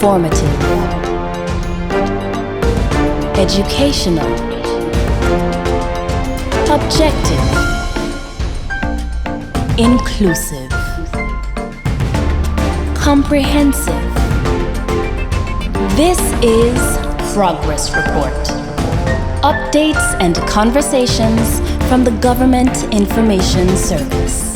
Informative, educational, objective, inclusive, comprehensive. This is Progress Report. Updates and conversations from the Government Information Service.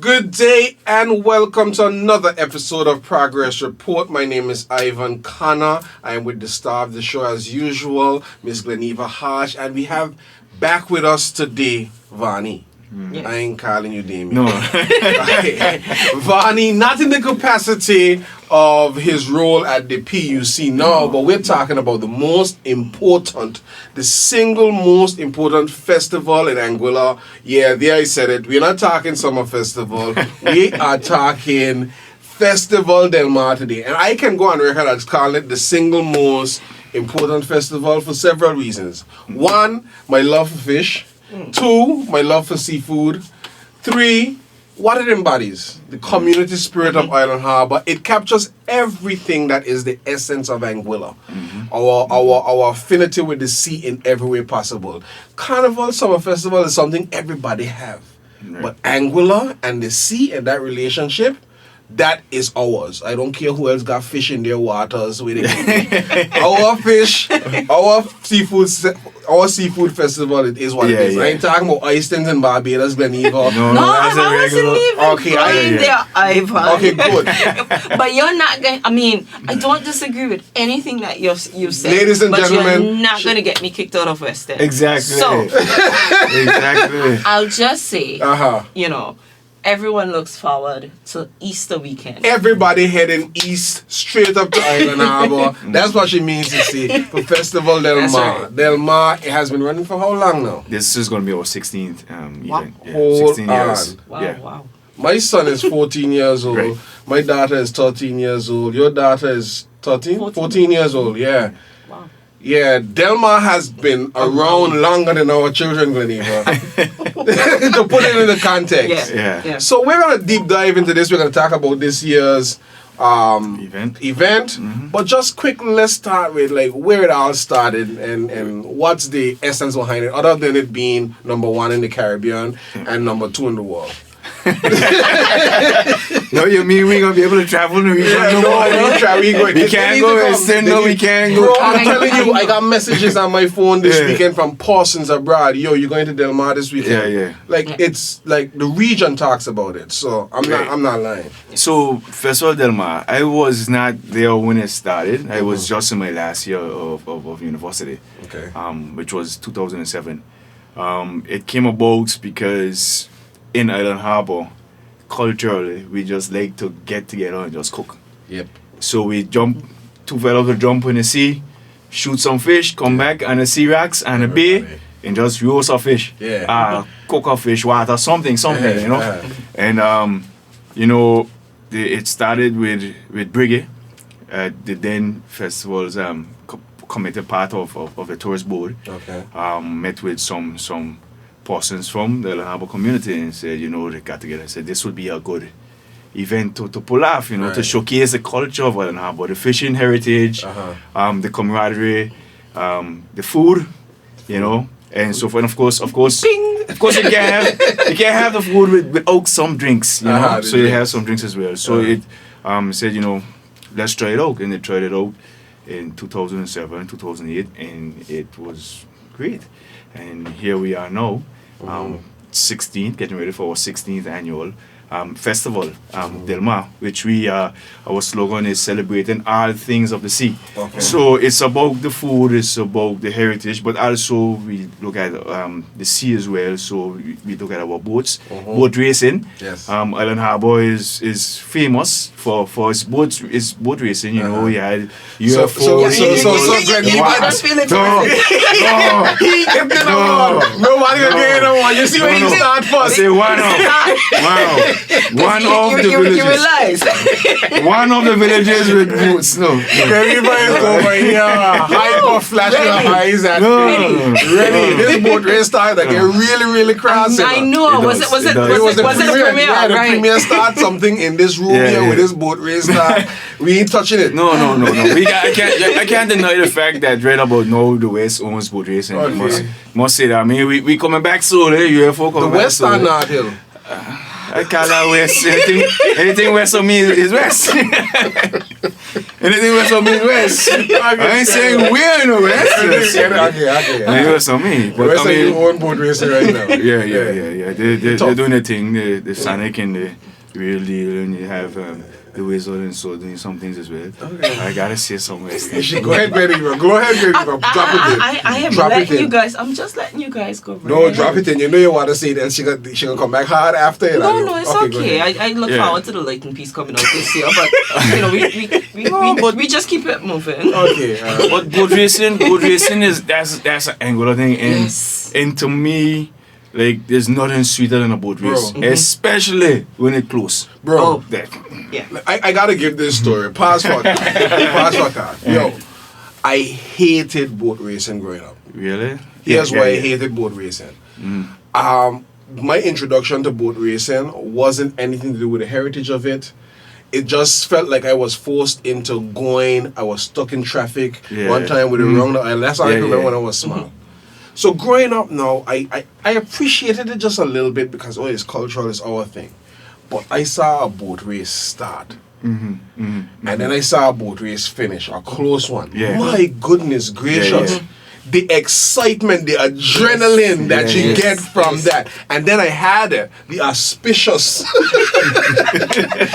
Good day and welcome to another episode of Progress Report. My name is Ivan Connor. I am with the star of the show as usual, Miss Gleneva Hodge, and we have back with us today, Vani. Yes. I ain't calling you Damien. No. Vani, not in the capacity of his role at the PUC now, but we're talking about the most important, the single most important festival in Anguilla. Yeah, there I said it. We're not talking summer festival. We are talking Festival Del Mar today. And I can go on record as calling it the single most important festival for several reasons. One, my love for fish. Two, my love for seafood. Three, what it embodies, the community spirit of Island Harbour. It captures everything that is the essence of Anguilla. Our affinity with the sea in every way possible. Carnival Summer Festival is something everybody have. Right. But Anguilla and the sea and that relationship, that is ours. I don't care who else got fish in their waters. With it. Our fish, our seafood festival, it is what it is. Yeah. I ain't talking about Iceland and Barbados, Gleneva. No, I that's a wasn't regular. even Okay, going there, Ivan. Okay, good. But you're not going. I mean, I don't disagree with anything that you said. Ladies and but gentlemen, you're not going to get me kicked out of West End. Exactly. So Exactly. I'll just say, Uh-huh. everyone looks forward to Easter weekend. Everybody heading east, straight up to Island Harbour. That's what she means to see for Festival Del That's Mar. right. Del Mar, it has been running for how long now? This is going to be our 16th event. Yeah, Hold 16 years. on. Wow, Yeah. wow. My son is 14 years old. Right. My daughter is 13 years old. Your daughter is 13? 14 years old, yeah. Wow. Yeah, Del Mar has been around longer than our children, Gleneva. To put it in the context. Yeah. So we're going to deep dive into this. We're going to talk about this year's event. But just quickly, let's start with like where it all started and what's the essence behind it, other than it being number one in the Caribbean and number two in the world. No, you mean we're going to be able to travel in the region? We can't go West End, no, we can't go. Bro, I'm telling you, I got messages on my phone this weekend from Parsons abroad. Yo, you're going to Del Mar this weekend? Yeah. Like it's like the region talks about it, so I'm not lying. So, Festival Del Mar, I was not there when it started. I was just in my last year of university, Okay. which was 2007. It came about because in Island Harbour, culturally, we just like to get together and just cook. Yep. So we jump, two fellows will jump in the sea, shoot some fish, come back and the sea racks and a bay, and just roast a fish. Yeah. Cook a fish, water, something, you know. And it started with Briggy, the then festival's committee part of the tourist board. Okay. Met with some persons from the Island Harbour community and said, they got together and said this would be a good event to pull off, to showcase the culture of Island Harbour, the fishing heritage, the camaraderie, the food, and so forth. And of course, you can't have the food without some drinks, so you have some drinks as well. So it said, let's try it out, and they tried it out in 2007, 2008, and it was great. And here we are now, 16th, getting ready for our 16th annual festival, Del Mar, which our slogan is celebrating all things of the sea. Okay. So it's about the food, it's about the heritage, but also we look at the sea as well. So we look at our boats, boat racing. Yes. Island Harbour is famous for its boat racing. You know, Glenn, nobody gonna get it on. You see when you start first. I say wow. One of the You villages. realize? One of the villages with boots. No. Everybody's over here, hyper flashing their eyes at No. me. Ready. This boat race started like get really, really crass. I know. It Was does, it it does. It was the premiere? premiere. Yeah, the Right. premiere start something in this room Yeah, here yeah. with this boat race start. We ain't touching it. No. I can't deny the fact that right about now the West owns boat racing. Okay. Must say that. I mean, we coming back soon, eh? UFO The coming back West soon. and North Hill. I call that West. Anything west of me is West. Anything west of me is West. I ain't saying we're in the West. Okay. Anything west of me. The But West I and you mean, own boat racing right now. yeah. They're Tough. doing their thing. The Sonic and the real deal, and you have the Wizard and so doing some things as well. Okay. I gotta say some West. You should go ahead, baby. Go ahead, baby. Drop it in. I am Drop it letting in. you guys. I'm just letting you guys go. No, drop it in. You know you want to see it, and she gonna come back hard after it. No, it's go okay. ahead. I look Yeah. forward to the lighting piece coming out this year, but you know we just keep it moving. Okay. But boat racing is that's an angular thing, and Yes. and to me, like there's nothing sweeter than a boat race, Bro. especially when it's close. Bro, Oh. That, Yeah. I gotta give this story. Pause for car. Yo, I hated boat racing growing up. really? Here's why I yeah. hated boat racing. My introduction to boat racing wasn't anything to do with the heritage of it. It just felt like I was forced into going. I was stuck in traffic Yeah. one time with the wrong. And that's all I Yeah, can remember yeah. when I was small. So growing up now, I appreciated it just a little bit because it's cultural, it's our thing. But I saw a boat race start. And then I saw a boat race finish, a close one. Yeah. My goodness gracious. yeah. The excitement, the adrenaline that you Yes. get from that. And then I had the auspicious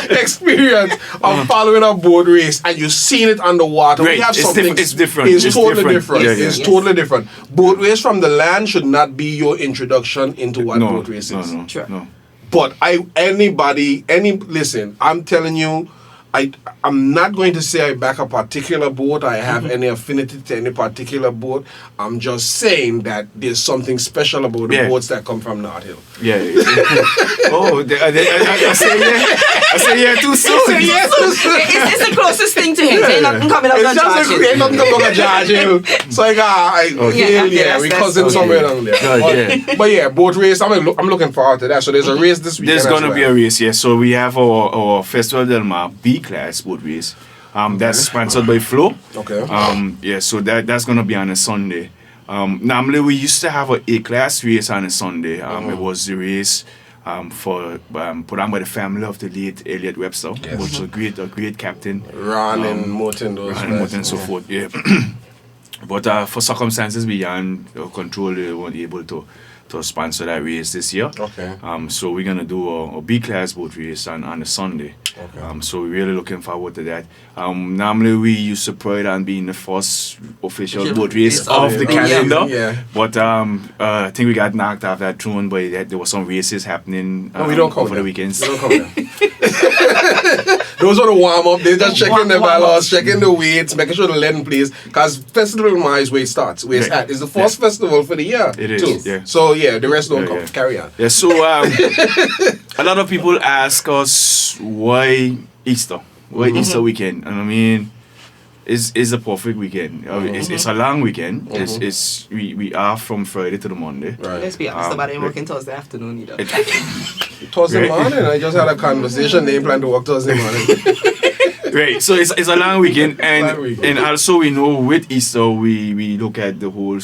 experience of following a boat race and you've seen it underwater. Right. We have It's something. it's different. It's totally different. Yeah, yeah. It's totally different. Boat race from the land should not be your introduction into what No, boat race is. Sure. no. But listen, I'm telling you, I'm not going to say I back a particular boat. I have any affinity to any particular boat. I'm just saying that there's something special about the Yeah. boats that come from North Hill. Yeah. Oh, I say yeah too soon. It's the closest thing to him. Ain't nothing coming up It's on just George. ain't nothing about George Hill. So we that's cousins okay. somewhere down there. Good, But yeah, boat race. I'm looking forward to that. So there's a race this weekend. There's as gonna well. be a race, yes. So we have our Festival Del Mar B class boat race. That's sponsored by Flow. Okay. Yeah, so that's gonna be on a Sunday. Normally we used to have a A class race on a Sunday. It was the race for put on by the family of the late Elliot Webster, Yes. which was a great captain. Ron and Morton, those And guys. what and so forth, yeah. But for circumstances beyond control, they weren't able to sponsor that race this year. Okay. So we're gonna do a B class boat race on a Sunday. Okay. So we're really looking forward to that. Normally we used to pride on being the first official boat race Yes, of the yeah. calendar. Yeah. But I think we got knocked off that throne by that. There were some races happening No, we don't come over there. the weekends. We don't come there. Those are the warm up. They're just checking the balance, checking the weights, making sure the lead in place. Because Festival of Mars where it starts, where it's Right. at. It's the first festival for the year. It is, too. yeah. So yeah, the rest don't Yeah, come. yeah. Carry on. Yeah, so a lot of people ask us why Easter, why Easter weekend, and I mean, it's a perfect weekend. It's a long weekend. It's we are from Friday to the Monday. Right. Let's be honest, nobody working Thursday afternoon either. Thursday Right. morning, I just had a conversation. They plan to work Thursday morning. Right, so it's a long weekend, Long weekend. and also we know with Easter we look at the whole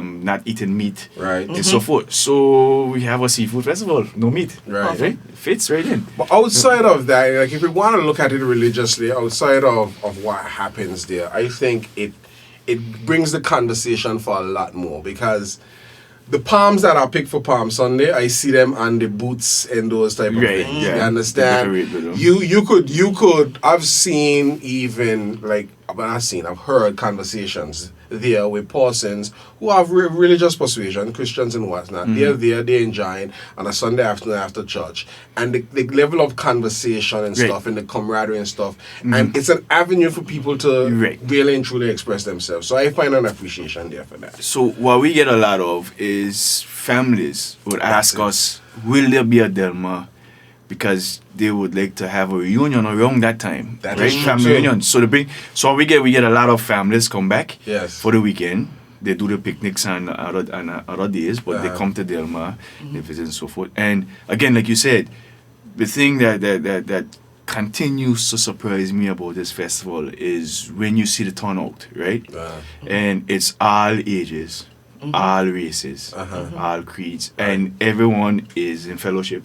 not eating meat Right. and so forth. So we have a seafood festival, no meat. Right. Fits right in. But outside of that, like if we want to look at it religiously, outside of what happens there, I think it brings the conversation for a lot more because the palms that are picked for Palm Sunday, I see them on the boots and those type of Right, things. yeah. You understand? Decorate with them. You could I've seen even like I've heard conversations there with persons who have religious persuasion, Christians and whatnot. Mm-hmm. They're there, they're enjoying on a Sunday afternoon after church. And the level of conversation and Right. stuff and the camaraderie and stuff. And it's an avenue for people to Right. really and truly express themselves. So I find an appreciation there for that. So what we get a lot of is families would ask us, will there be a Delma because they would like to have a reunion around that time. That right? is true Family too. reunion. So we get a lot of families come back Yes. for the weekend. They do the picnics and other days, but they come to Delmar, they visit and so forth. And again, like you said, the thing that continues to surprise me about this festival is when you see the turnout, right? And it's all ages, all races, all creeds, and everyone is in fellowship.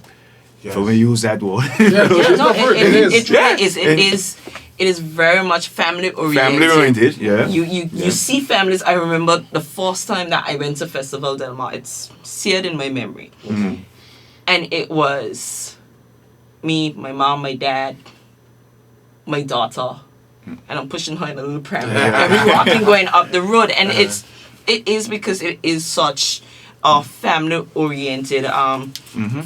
Yes. So we use that word. Yeah, no, It is. it really is. It is very much family oriented. Family oriented, yeah. You see families. I remember the first time that I went to Festival Del Mar. It's seared in my memory, and it was me, my mom, my dad, my daughter, and I'm pushing her in a little pram. And we're walking going up the road, and it is because it is such a family oriented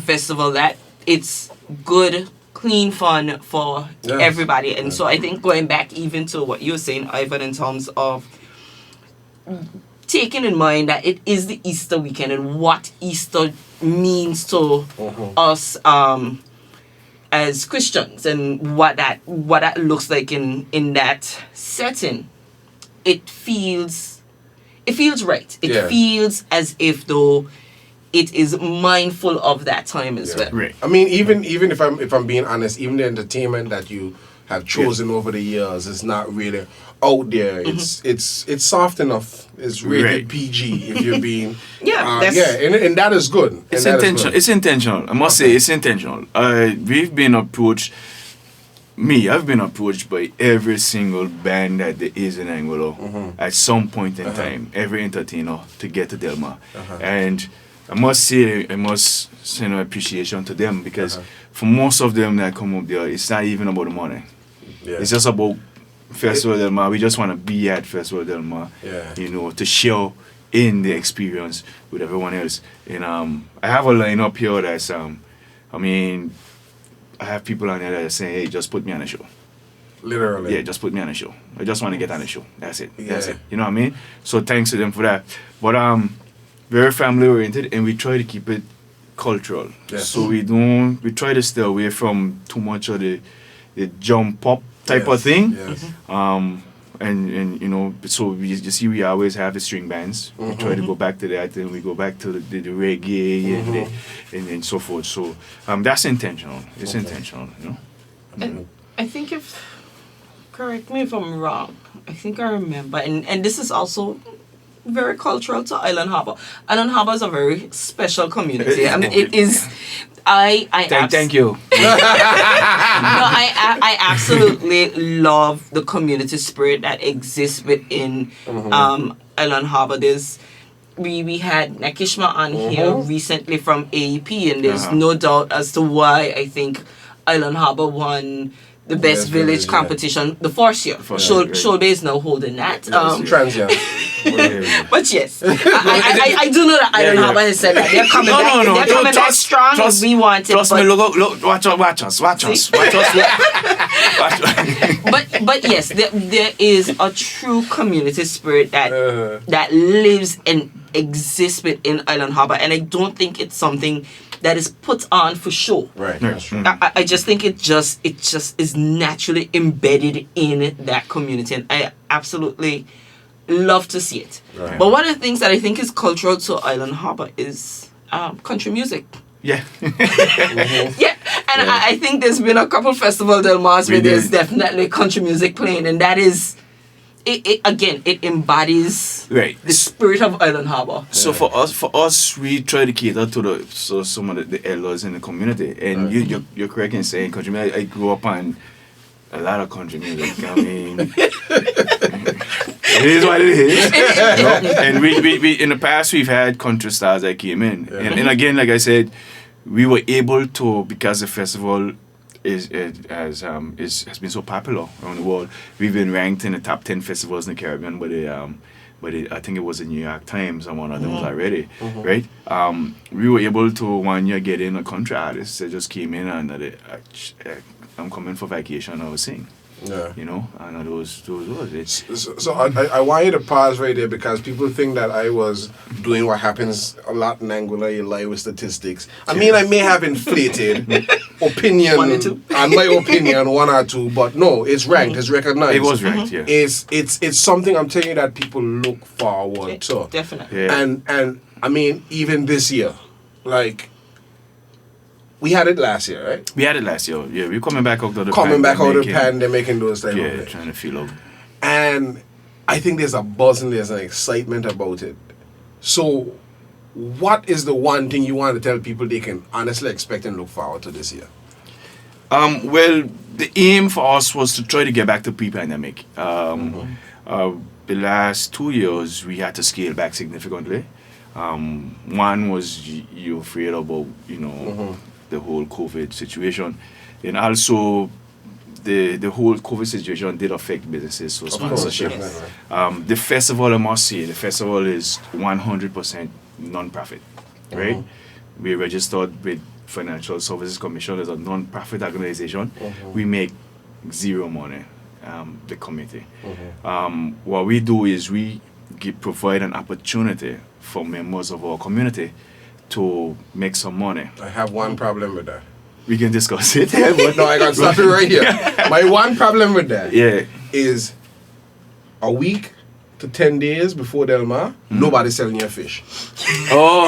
festival that it's good, clean fun for Yes. everybody. And so I think going back even to what you were saying, Ivan, in terms of taking in mind that it is the Easter weekend and what Easter means to us as Christians and what that looks like in that setting, it feels right. It Yeah. feels as if though it is mindful of that time as well. Right. I mean, even if I'm being honest, even the entertainment that you have chosen over the years is not really out there. It's soft enough. It's rated Right. PG if you're being that's- and that is good. And It's that is intentional. good. It's intentional. I must say, it's intentional. We've been approached. I've been approached by every single band that there is in Anguilla at some point in time. Every entertainer to get to Delmar, and I must say, send appreciation to them because for most of them that come up there, it's not even about the money. Yeah. It's just about Festival Del Mar. We just want to be at Festival Del Mar, Yeah. to share in the experience with everyone else. And I have a lineup here that's I have people on there that are saying, hey, just put me on a show. Literally. Yeah, just put me on a show. I just want to get on a show. That's it. That's Yeah. it. You know what I mean? So thanks to them for that. But very family oriented, and we try to keep it cultural. Yeah. So we try to stay away from too much of the jump up type of thing. Yes. And so we always have the string bands. We try to go back to that, and we go back to the reggae and so forth. So that's intentional. It's intentional, And I think correct me if I'm wrong, I think I remember, and this is also very cultural to Island Harbour. Island Harbour is a very special community. I mean, it is. Thank you. No, I absolutely love the community spirit that exists within Island Harbour. We had Nakishma on here recently from AEP, and there's no doubt as to why I think Island Harbour won the Best Village competition the first year. Shoalbay is now holding that. Transient. But yes, I do know that Island Harbour has said that they're coming back. They're coming back strong as we wanted. Trust me, look, watch us. But yes, there is a true community spirit that lives and exists within Island Harbour, and I don't think it's something that is put on for show. Right. That's true. I just think it just is naturally embedded in that community, and I absolutely love to see it. Right. But one of the things that I think is cultural to Island Harbour is country music. Yeah. Yeah, and I think there's been a couple Festival Del Mars where there's definitely country music playing, and that is, it embodies the spirit of Island Harbour. So for us, we try to cater to some of the elders in the community, and you're correct in saying country music. I grew up on a lot of country music. I mean, it is what it is. And we in the past we've had country stars that came in, and again, like I said, we were able to, because the festival has been so popular around the world. We've been ranked in the top 10 festivals in the Caribbean, but I think it was the New York Times and one of them was already, right? We were able to one year get in a country artist that just came in and I'm coming for vacation, I was sing. Yeah. You know, and those was it. So I want you to pause right there because people think that I was doing what happens a lot in Angola. You lie with statistics. I mean, I may have inflated opinion One or two. and my opinion one or two, but no, it's ranked. It's recognized. It was ranked, yeah. It's something I'm telling you that people look forward to. Definitely. Yeah. And I mean, even this year, like. We had it last year, right? We had it last year. Yeah, we're coming back out of the Coming back out of the and- pandemic and those type of Yeah, things. trying to feel out. And I think there's a buzz and there's an excitement about it. So, what is the one thing you want to tell people they can honestly expect and look forward to this year? Well, the aim for us was to try to get back to pre-pandemic. The last 2 years, we had to scale back significantly. One was you're afraid about, you know, the whole COVID situation, and also the whole COVID situation did affect businesses, so sponsorship. Yes. The festival, I must say, the festival is 100% non-profit, right? We're registered with Financial Services Commission as a non-profit organization. We make zero money, the committee. What we do is we provide an opportunity for members of our community to make some money. I have one problem with that. We can discuss it. But no, I got to stop it right here. My one problem with that is a week to 10 days before Delmar, nobody's selling your fish. Oh,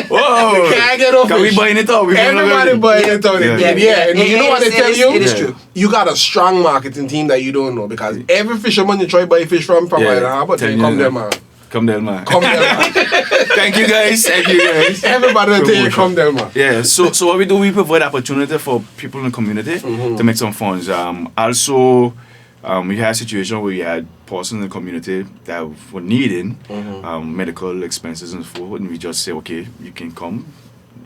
whoa! Can't get no Can we fish. buying it out? Everybody buying it out. Yeah. And you know what they tell you? It is true. You got a strong marketing team that you don't know because every fisherman you try to buy fish from Island Harbor, Tell they you come that. there, man. Come there, man. Come there, man. Thank you guys. Thank you guys. Everybody will tell you come there, man. Yeah, so what we do, we provide opportunity for people in the community to make some funds. Also, we had a situation where we had persons in the community that were needing medical expenses and food, and we just say, okay, you can come,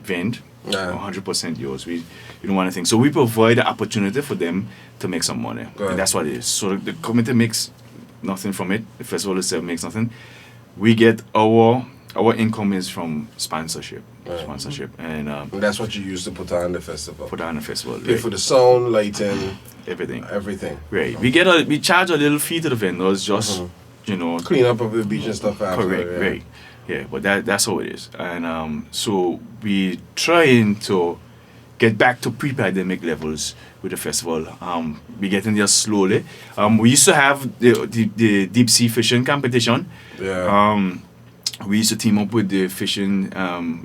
vend, 100% yours. You don't want anything. So we provide the opportunity for them to make some money. And that's what it is. So the community makes nothing from it. The festival itself makes nothing. We get our income is from sponsorship, and And that's what you use to put on the festival. put on the festival. Pay Right. for the sound, lighting, Everything. everything. Right. We charge a little fee to the vendors, just you know. Clean up of the beach and stuff after. Correct. Yeah. Right. Yeah, but that's how it is, and so we trying to get back to pre-pandemic levels with the festival. We getting there slowly. We used to have the deep sea fishing competition. Yeah. We used to team up with the fishing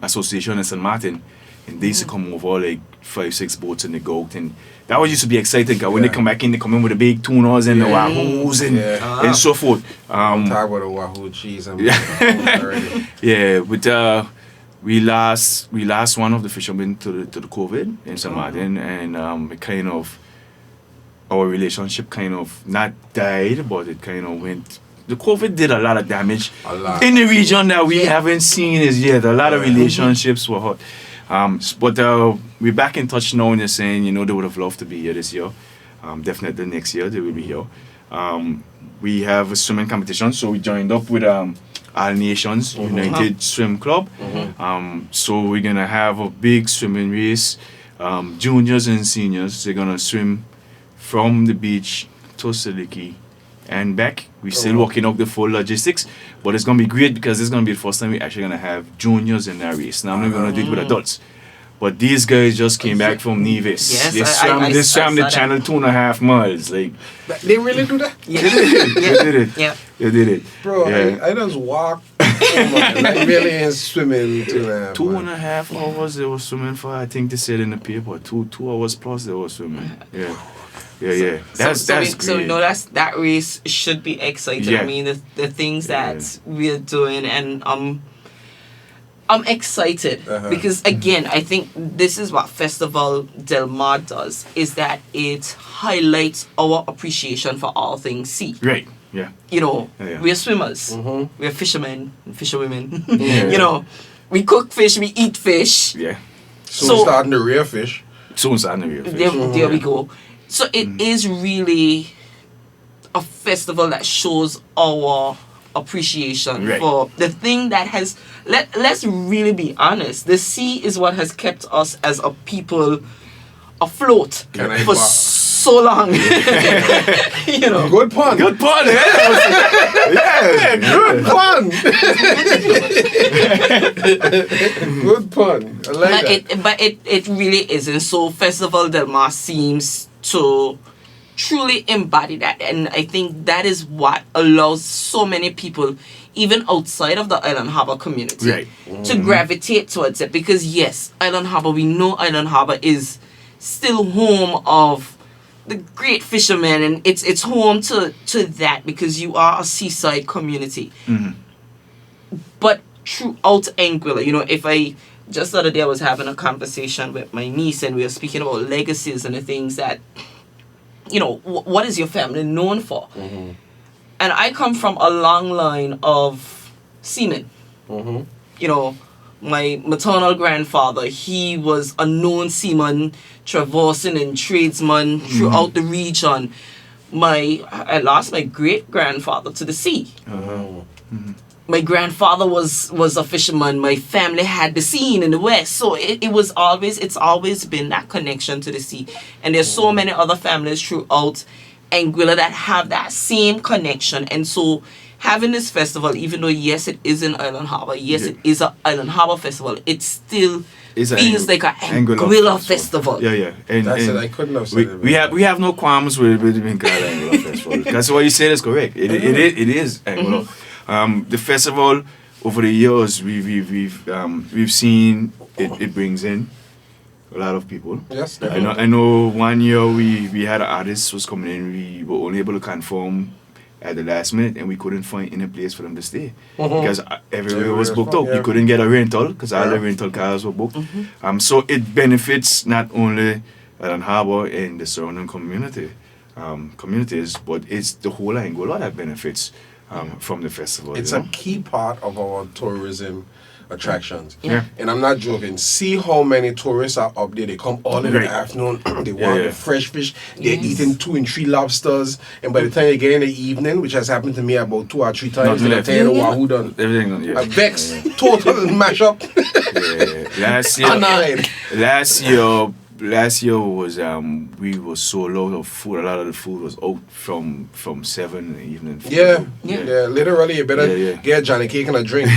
association in St. Martin, and they used to come over like 5-6 boats and they go out, and that was used to be exciting because when they come back in, they come in with the big tunas and the wahoos and so forth. Talk about the wahoo cheese and already. Yeah, but we lost one of the fishermen to the COVID in St. Martin, and it kind of, our relationship kind of not died, but it kind of went. The COVID did a lot of damage in the region that we haven't seen as yet. A lot of relationships were hurt. But we're back in touch now, and they're saying, you know, they would have loved to be here this year. Definitely next year they will be here. We have a swimming competition, so we joined up with All Nations United Swim Club. So we're gonna have a big swimming race. Juniors and seniors, they're gonna swim from the beach to Siliki and back. We're still working out the full logistics, but it's gonna be great because this is gonna be the first time we're actually gonna have juniors in that race. Now I'm not gonna do it with adults, but these guys just came back from Nevis. Yes, they swam the saw channel that. 2.5 miles. Like They really do that? Yeah. they did it. Yeah. They did it. Bro, Yeah. I just walk. Like really ain't swimming 2.5. 2.5 hours they were swimming for. I think they said in the paper 2 hours plus they were swimming. Yeah. That's great. So we know that race should be exciting. Yeah. I mean the things that we're doing, and I'm excited because again I think this is what Festival Del Mar does, is that it highlights our appreciation for all things sea. Right. Yeah. You know, Yeah. we're swimmers, we're fishermen and fisherwomen. Yeah. You know, we cook fish, we eat fish. Yeah. So starting the rear fish. Soon starting to real fish. There we go. So it is really a festival that shows our appreciation for the thing that has. Let's really be honest. The sea is what has kept us as a people afloat Can I for borrow- so long. You know. Good pun. Good pun, yeah. Yeah, good pun. Good pun. I like that. But it really isn't. So Festival Del Mar seems to truly embody that, and I think that is what allows so many people, even outside of the Island Harbor community, Right. to gravitate towards it. Because yes, Island Harbor, we know Island Harbor is still home of the great fishermen, and it's home to that because you are a seaside community. But throughout Anguilla, you know, if I just the other day I was having a conversation with my niece, and we were speaking about legacies and the things that, you know, what is your family known for? And I come from a long line of seamen. You know, my maternal grandfather, he was a known seaman, traversing and tradesman throughout the region. I lost my great grandfather to the sea. My grandfather was a fisherman. My family had the sea in the west, so it's always been that connection to the sea. And there's so many other families throughout Anguilla that have that same connection. And so having this festival, even though yes it is in Island Harbor, yes it is an Island Harbor festival, it still feels like an Anguilla festival. Yeah. And That's it. I couldn't have said it. we have no qualms with being called Anguilla Festival. That's what you said is correct. It is Anguilla. The festival over the years we've seen it brings in a lot of people. Yes, definitely. I know 1 year we had an artist was coming in. We were only able to confirm at the last minute, and we couldn't find any place for them to stay because everywhere was booked out. You couldn't get a rental because all the rental cars were booked. So it benefits not only Island Harbor and the surrounding communities, but it's the whole Anguilla that benefits from the festival. It's a key part of our tourism attractions. Yeah. And I'm not joking. See how many tourists are up there. They come all in the afternoon. They want the fresh fish. They're eating 2 and 3 lobsters. And by the time you get in the evening, which has happened to me about 2 or 3 times, they're telling you Wahoo done. Everything done, A vex, total mash up. Last year was we were so low of food. A lot of the food was out from 7 in the evening. Yeah. Literally, you better get Johnny Cake and a drink.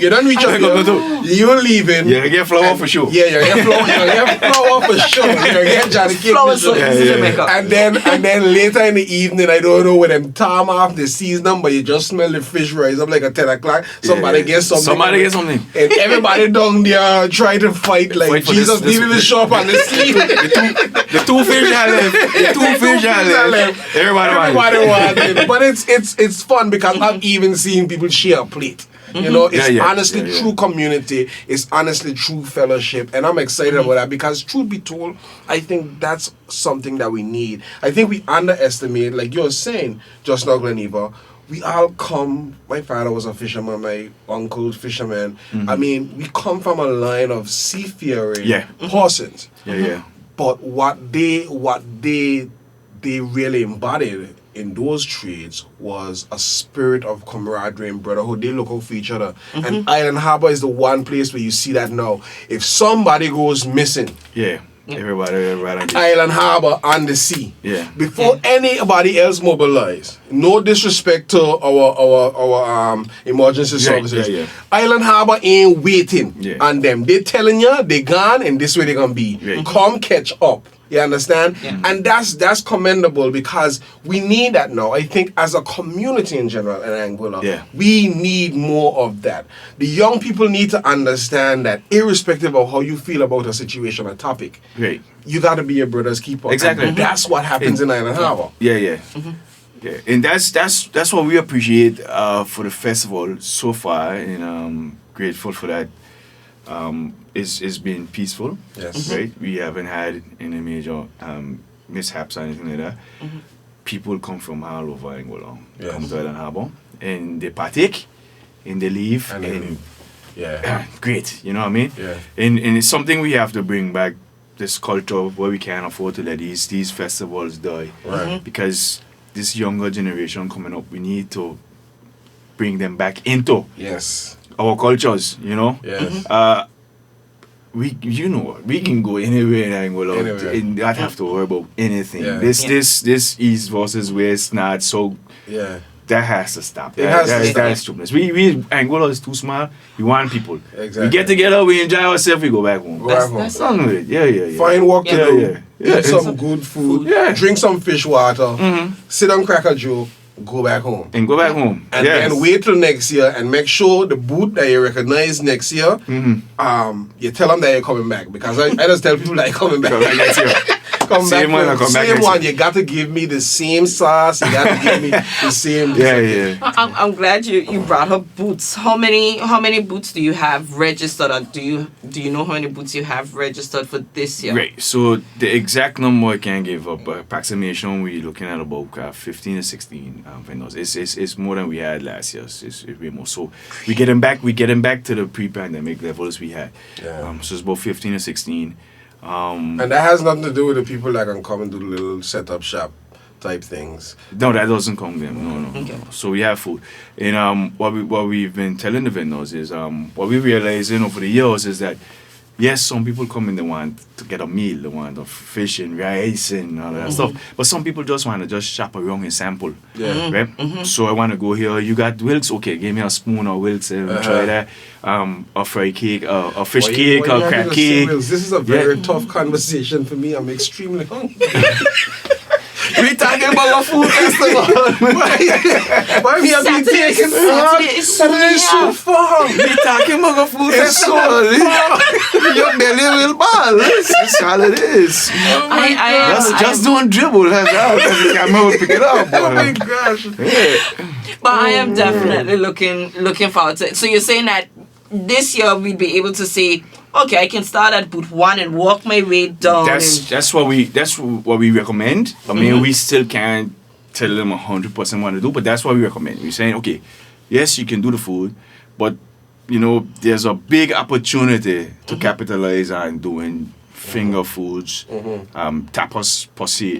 You don't reach up there. You're leaving. Yeah, get flour for sure. Yeah, you get flour for sure. You get Johnny Cake. Flour so easy to make up. And then later in the evening, I don't know when them time off the season, but you just smell the fish rise up like at 10 o'clock. Somebody gets something. And everybody down there trying to fight like Jesus leaving the shop on the sleep. The 2 fish are left. Everybody wants it. But it's fun because I've even seen people share a plate. You know, it's honestly true community. It's honestly true fellowship. And I'm excited about that because, truth be told, I think that's something that we need. I think we underestimate, like you're saying, just now, Gleneva, we all come, my father was a fisherman, my uncle's fisherman. I mean, we come from a line of seafaring persons. But what they really embodied in those trades was a spirit of camaraderie and brotherhood. They look out for each other. And Island Harbor is the one place where you see that now. If somebody goes missing, everybody Island Harbor on the sea. Before anybody else mobilize. No disrespect to our emergency services. Island Harbor ain't waiting on them. They telling you they gone and this way they gonna be. Come catch up. You understand? And that's commendable because we need that now. I think as a community in general in Anguilla, we need more of that. The young people need to understand that irrespective of how you feel about a situation or topic, you got to be your brother's keeper. Exactly. And that's what happens in Island Harbor. Yeah, and that's what we appreciate for the festival so far, and grateful for that. It's been peaceful. Right? We haven't had any major mishaps or anything like that. People come from all over Anguilla, come to Island Harbor, and they partake, and they leave, and great. You know what I mean? And it's something we have to bring back, this culture where we can't afford to let these festivals die, because this younger generation coming up, we need to bring them back into our cultures, you know. we can go anywhere in Angola Anywhere. and not have to worry about anything. Yeah. This East versus West, not so. Yeah. That has to stop. It has to stop. That's stupidness. We Angola is too small. We want people. Exactly. We get together, we enjoy ourselves, we go back home. Go back home. That's Wrong with it. Yeah. Find work to Yeah, do. yeah. Yeah, Eat some it's- good food. Yeah. Drink some fish water. Sit on Cracker Joe. Go back home. And go back home. And Yes. then wait till next year and make sure the boot that you recognize next year, you tell them that you're coming back. Because I just tell people that you're coming back. Come back next year. Come Same back one, for- I'll come back same next one. year. You got to give me the same sauce. You got to give me the same. Yeah. I'm glad you brought up boots. How many boots do you have registered? Or do you know how many boots you have registered for this year? Right. So the exact number I can't give up, but approximation we're looking at about 15 to 16 vendors. It's more than we had last year. It's way more. So we're getting back to the pre-pandemic levels we had. Yeah. So it's about 15 to 16. And that has nothing to do with the people that can come and do the little setup shop type things. No, that doesn't come them. No. Okay. So we have food, and what we've been telling the vendors is what we realizing over the years is that yes, some people come in, they want to get a meal, they want a fish and rice and all that stuff, but some people just want to just shop around and sample. Yeah. Right. So I want to go here. You got Wilkes? Okay, give me a spoon of Wilkes and try that. A fry cake, a fish Why cake, you a have crab to say, cake. Wills, this is a very tough conversation for me. I'm extremely hungry. We talking about a food festival. Why we have been taking Saturday is so Saturday is so near. far. We talking about a food It's so festival. Your belly will ball. That's all it is. Just don't dribble. That's all. The camera will pick it up. Oh my gosh. But I am definitely looking forward to it. So you're saying that this year we'd be able to say, okay, I can start at boot 1 and walk my way down. That's what we recommend. I mean, we still can't tell them 100% what to do, but that's what we recommend. We're saying, okay, yes, you can do the food, but there's a big opportunity to capitalize on doing finger foods, tapas per se,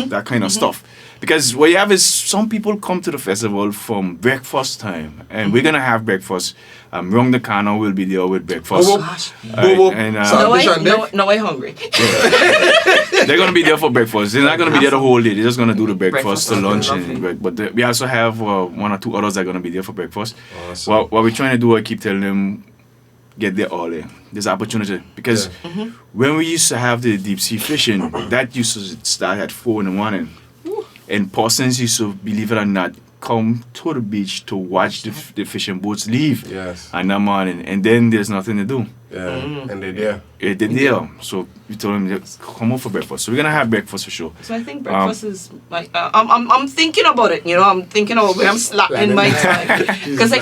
that kind of stuff. Because what you have is some people come to the festival from breakfast time, and we're gonna have breakfast. Round the corner will be there with breakfast. Bobo. And, now I'm hungry. they're gonna be there for breakfast. They're not gonna be there the whole day. They're just gonna do the breakfast, the lunch, but we also have one or two others that are gonna be there for breakfast. Awesome. What we're trying to do, I keep telling them, get there early. There's opportunity because when we used to have the deep sea fishing, that used to start at 4 in the morning, and persons used to, believe it or not, come to the beach to watch the fishing boats leave Yes. in the morning, and then there's nothing to do. Yeah. And they're there. They're there. So we told them, just come over for breakfast. So we're gonna have breakfast for sure. So I think breakfast is like I'm thinking about it. I'm thinking about where I'm slapping my time because I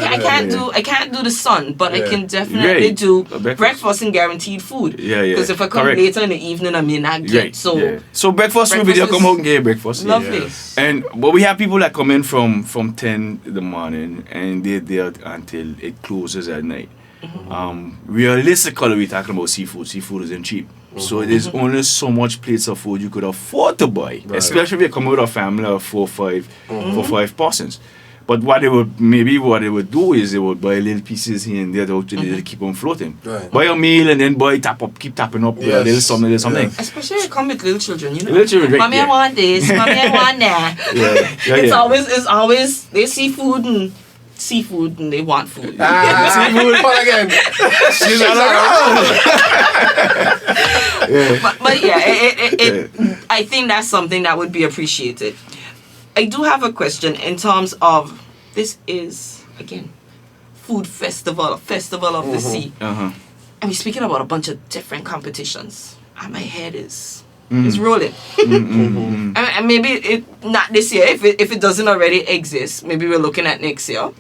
can't do the sun, but I can definitely Right. do Breakfast. breakfast and guaranteed food. Yeah. Because if I come Correct. later in the evening, I may not get. Right. So yeah. So breakfast will be there. breakfast Come is out and get breakfast. lovely. Yes. But we have people that come in from 10 in the morning and they're there until it closes at night. Realistically, we're talking about seafood. Seafood isn't cheap. So there's only so much plates of food you could afford to buy, especially if you come with a family of 4 or 5 persons. But what they would do is they would buy little pieces here and there to keep them floating. Right. Buy a meal and then keep tapping up with a little something. Yes. Especially when you come with little children, Little children, right, Mommy, I yeah. want this. Mommy, I want that. Yeah. It's always they see food and seafood and they want food. Seafood fun again. She's But yeah, I think that's something that would be appreciated. I do have a question in terms of this is again food festival of the sea, Uh-huh. and we're speaking about a bunch of different competitions, and my head is rolling. And maybe it not this year if it doesn't already exist. Maybe we're looking at next year.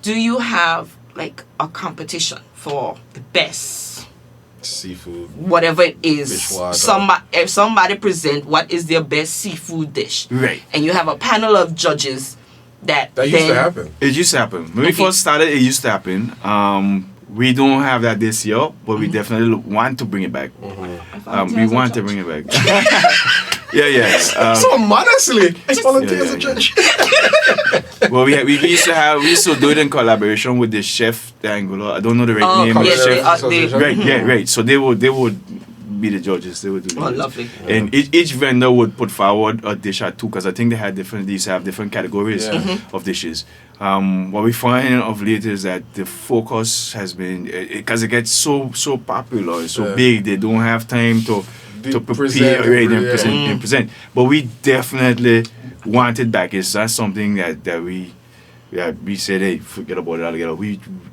Do you have like a competition for the best? Seafood. Whatever it is, Fish water. if somebody present what is their best seafood dish, Right. and you have a panel of judges that Used to happen. It used to happen. When we first started, it used to happen. We don't have that this year, but we definitely want to bring it back. We want to bring it back. Yeah. So modestly, volunteer as a yeah. judge. Well, we used to do it in collaboration with the chef, the Anguilla. I don't know the right name. yes, The they chef. Right. So they would be the judges. They would do. Oh, the lovely. And each vendor would put forward a dish or two, because I think they had different. These have different categories of dishes. What we find of late is that the focus has been, because it gets so popular, and so big, they don't have time to prepare and present. But we definitely want it back. It's not something that we said, hey, forget about it altogether.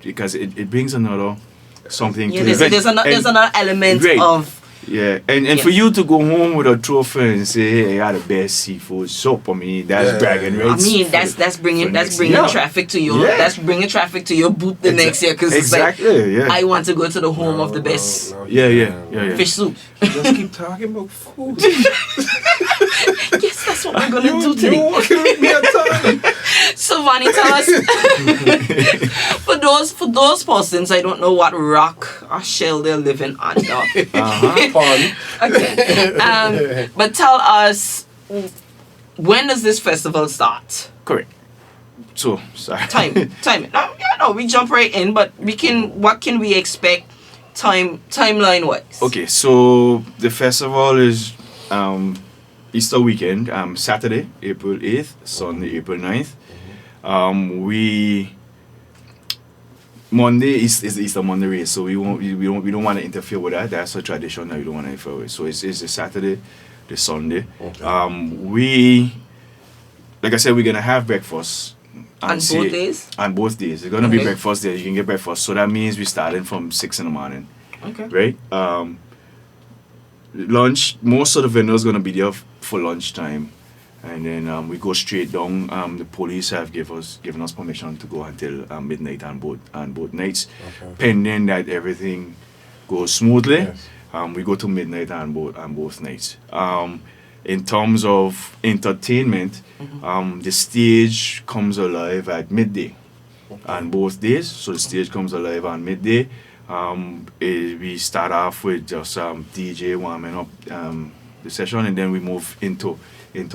Because it brings another something to the event. There's another element of. Yeah, and for you to go home with a trophy and say, "Hey, I got the best seafood soup," I mean, that's bragging rights. I mean, that's bringing traffic to your that's bringing traffic to your booth the next year, because it's like, I want to go to the home of the best fish soup. Just keep talking about food. Yes, that's what we're gonna do today. You're walking with me at time. So, Vanny, tell us, for those persons, I don't know what rock or shell they're living under. Pun. Okay. But tell us, when does this festival start? Correct. So, sorry. Time. No, we jump right in, but what can we expect timeline wise? Okay, so the festival is Easter weekend, Saturday, April 8th, Sunday, April 9th. Monday is the Easter Monday race, so we don't want to interfere with that. That's a tradition that we don't want to interfere with. So it's the Saturday, the Sunday. Okay. Like I said, we're gonna have breakfast. On both days? On both days. There's gonna be breakfast there. You can get breakfast. So that means we're starting from 6 in the morning. Okay. Right? Lunch, most of the vendors gonna be there for lunchtime. And then we go straight down. The police have given us permission to go until midnight on both nights, pending that everything goes smoothly. Yes. We go to midnight on both nights. In terms of entertainment, the stage comes alive at midday on both days. So the stage comes alive on midday. We start off with just DJ warming up the session, and then we move into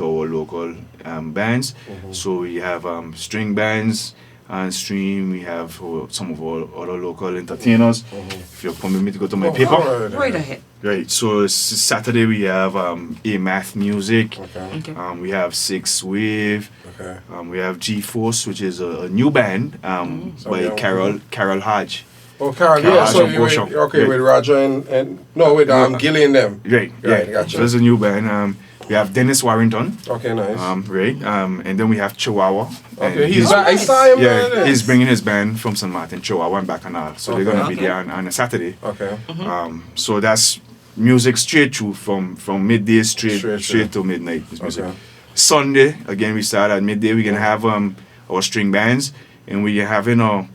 our local bands. So we have string bands on stream. We have some of our other local entertainers. If you'll permit me to go to my paper. Right ahead. Right, so Saturday we have A-Math Music. Okay. We have Six Wave. Okay. We have G-Force, which is a new band by Carol Hodge. Oh, Carol, Carol so Hodge with Roger and Gilly and them. Right, Gotcha. So there's a new band. We have Dennis Warrington. Okay, nice. Right. And then we have Chihuahua. Okay, he's back. I saw him. Yeah, he's bringing his band from St. Martin, Chihuahua and Bacchanal. So they're gonna be there on a Saturday. Okay. So that's music straight through from midday straight to midnight. It's music. Okay. Sunday again we start at midday. We're gonna have our string bands, and we're having a